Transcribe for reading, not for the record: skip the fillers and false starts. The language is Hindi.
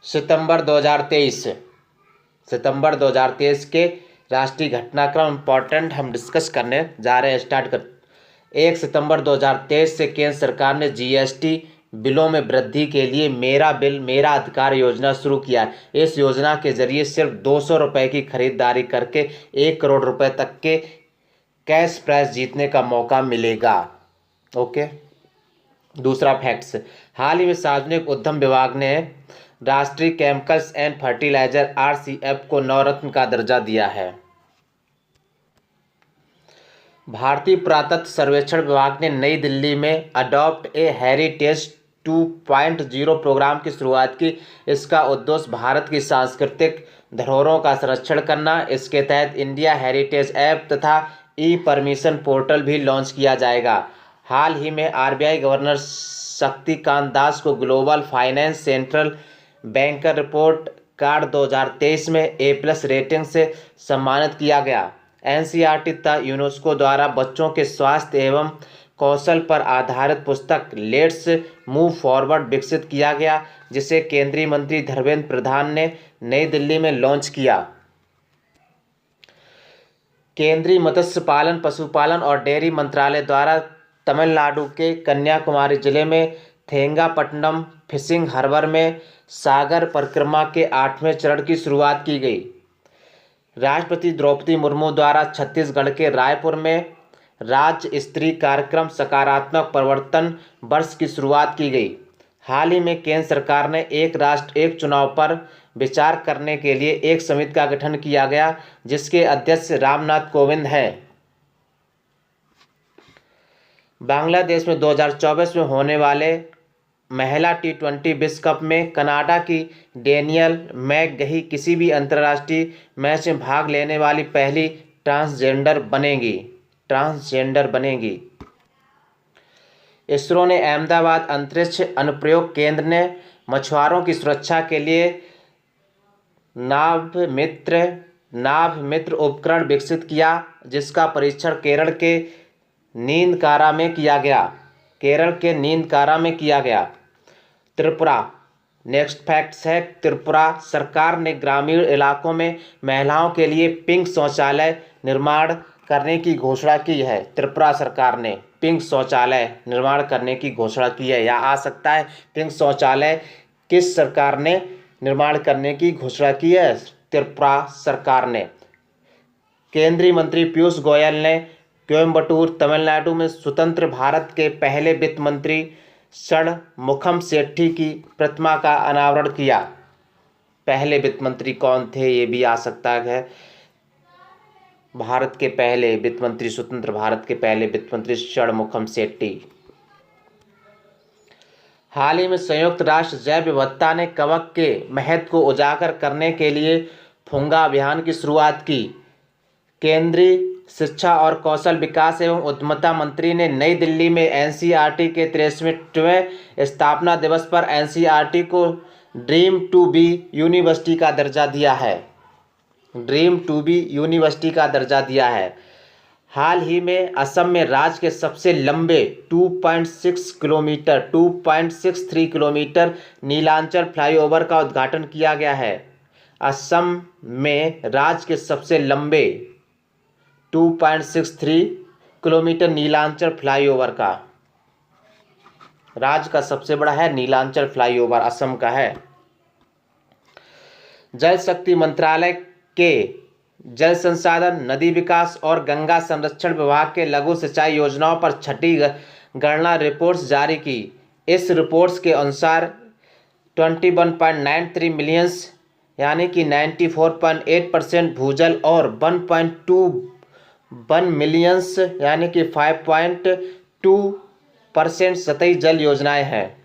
सितंबर 2023 के राष्ट्रीय घटनाक्रम इम्पोर्टेंट हम डिस्कस करने जा रहे हैं। स्टार्ट कर 1 सितंबर 2023 से केंद्र सरकार ने जीएसटी बिलों में वृद्धि के लिए मेरा बिल मेरा अधिकार योजना शुरू किया है। इस योजना के जरिए सिर्फ 200 रुपये की खरीदारी करके 1 करोड़ रुपए तक के कैश प्राइज जीतने का मौका मिलेगा। ओके, दूसरा फैक्ट्स, हाल ही में सार्वजनिक उद्यम विभाग ने राष्ट्रीय केमिकल्स एंड फर्टिलाइजर आरसीएफ को नवरत्न का दर्जा दिया है। भारतीय पुरातत्व सर्वेक्षण विभाग ने नई दिल्ली में अडॉप्ट ए हेरिटेज 2.0 प्रोग्राम की शुरुआत की। इसका उद्देश्य भारत की सांस्कृतिक धरोहरों का संरक्षण करना। इसके तहत इंडिया हेरिटेज ऐप तथा ई परमिशन पोर्टल भी लॉन्च किया जाएगा। हाल ही में आरबीआई गवर्नर शक्तिकांत दास को global finance central banker report card 2023 में ए+ रेटिंग से सम्मानित किया गया। एनसीईआरटी तथा यूनेस्को द्वारा बच्चों के स्वास्थ्य एवं कौशल पर आधारित पुस्तक लेट्स मूव फॉरवर्ड विकसित किया गया, जिसे केंद्रीय मंत्री धर्मेंद्र प्रधान ने नई दिल्ली में लॉन्च किया। केंद्रीय मत्स्य पालन, पशुपालन और डेयरी मंत्रालय द्वारा तमिलनाडु के कन्याकुमारी जिले में थेंगापट्टनम फिशिंग हार्बर में सागर परिक्रमा के 8वें चरण की शुरुआत की गई। राष्ट्रपति द्रौपदी मुर्मू द्वारा छत्तीसगढ़ के रायपुर में राज्य स्तरीय कार्यक्रम सकारात्मक परिवर्तन वर्ष की शुरुआत की गई। हाल ही में केंद्र सरकार ने एक राष्ट्र एक चुनाव पर विचार करने के लिए एक समिति का गठन किया गया, जिसके अध्यक्ष रामनाथ कोविंद हैं। बांग्लादेश में 2024 में होने वाले महिला T20 विश्व कप में कनाडा की डेनियल मैकगही किसी भी अंतर्राष्ट्रीय मैच में भाग लेने वाली पहली ट्रांसजेंडर बनेंगी। इसरो ने अहमदाबाद अंतरिक्ष अनुप्रयोग केंद्र ने मछुआरों की सुरक्षा के लिए नाभमित्र उपकरण विकसित किया, जिसका परीक्षण केरल के नींदकारा में किया गया। त्रिपुरा, नेक्स्ट फैक्ट्स है, त्रिपुरा सरकार ने ग्रामीण इलाकों में महिलाओं के लिए पिंक शौचालय निर्माण करने की घोषणा की है। त्रिपुरा सरकार ने पिंक शौचालय निर्माण करने की घोषणा की है। यहाँ आ सकता है पिंक शौचालय किस सरकार ने निर्माण करने की घोषणा की है? त्रिपुरा सरकार ने। केंद्रीय मंत्री पीयूष गोयल ने कोयम्बटूर तमिलनाडु में स्वतंत्र भारत के पहले वित्त मंत्री षणमुखम सेठी की प्रतिमा का अनावरण किया। पहले वित्त मंत्री कौन थे, ये भी आ सकता है। भारत के पहले वित्त मंत्री, स्वतंत्र भारत के पहले वित्त मंत्री षणमुखम सेठी। हाल ही में संयुक्त राष्ट्र जैव विविधता ने कवक के महत्व को उजागर करने के लिए फुंगा अभियान की शुरुआत की। केंद्रीय शिक्षा और कौशल विकास एवं उद्यमिता मंत्री ने नई दिल्ली में एनसीईआरटी के 63वें स्थापना दिवस पर एनसीईआरटी को ड्रीम टू बी यूनिवर्सिटी का दर्जा दिया है। हाल ही में असम में राज्य के सबसे लंबे 2.63 किलोमीटर नीलांचल फ्लाईओवर का उद्घाटन किया गया है। असम में राज्य के सबसे लंबे 2.63 किलोमीटर नीलांचल फ्लाईओवर का, राज्य का सबसे बड़ा है नीलांचल फ्लाईओवर, असम का है। जल शक्ति मंत्रालय के जल संसाधन, नदी विकास और गंगा संरक्षण विभाग के लघु सिंचाई योजनाओं पर छठी गणना रिपोर्ट्स जारी की। इस रिपोर्ट्स के अनुसार 21.93 मिलियंस यानी कि 94.8% भूजल और 1.21 मिलियंस यानी कि 5.2% सतही जल योजनाएं हैं।